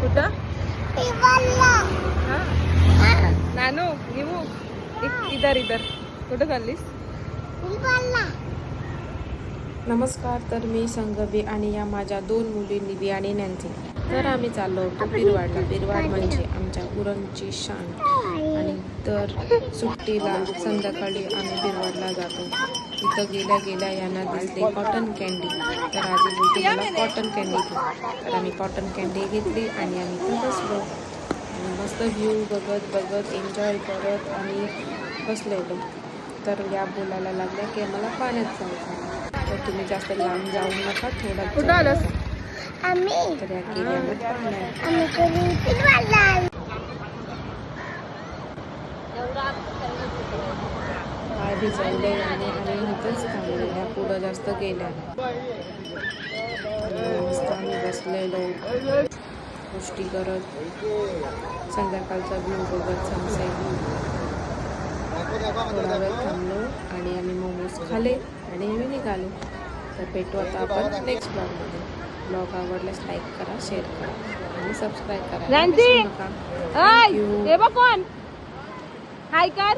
कुठं नानू निवू इधर इधर कुठं चाललीस? नमस्कार. तर मी संगवी आणि या माझ्या 2 मुली निवी आणि नॅन्सी. तर आम्ही चाललो होतो बिरवाडला. बिरवाड म्हणजे आमच्या उरणची शान. आणि तर सुट्टीला संध्याकाळी आम्ही बिरवाडला जातो. इथं गेल्या गेल्या यांना दिसले कॉटन कॅन्डी. तर आधी बोलते मला कॉटन कॅन्डी घे. तर आम्ही कॉटन कॅन्डी घेतली आणि आम्ही इथं बसलो आणि मस्त व्ह्यू बघत बघत एन्जॉय करत आणि बसलेलो. तर या बोलायला लागल्या की मला पाण्यात जायचं. तर तुम्ही जास्त लांब जाऊ नका, थोडा कुठं आलंस आम्ही. तर या गेल्या पाय भिजवले आणि आम्ही इथंच थांबलेल्या, पुढं जास्त गेल्या. मस्त आम्ही बसलेलो गोष्टी करत, संध्याकाळचा व्ह्यू बघत सनसेट. थोडा वेळ थांबलो आणि आम्ही मोमोज खाले आणि आम्ही निघालो. तर भेटू आता आपण नेक्स्ट ब्लॉगमध्ये. ब्लॉग आवडल्यास लाईक करा, शेअर करा आणि सबस्क्राईब करा. कोण हाय कर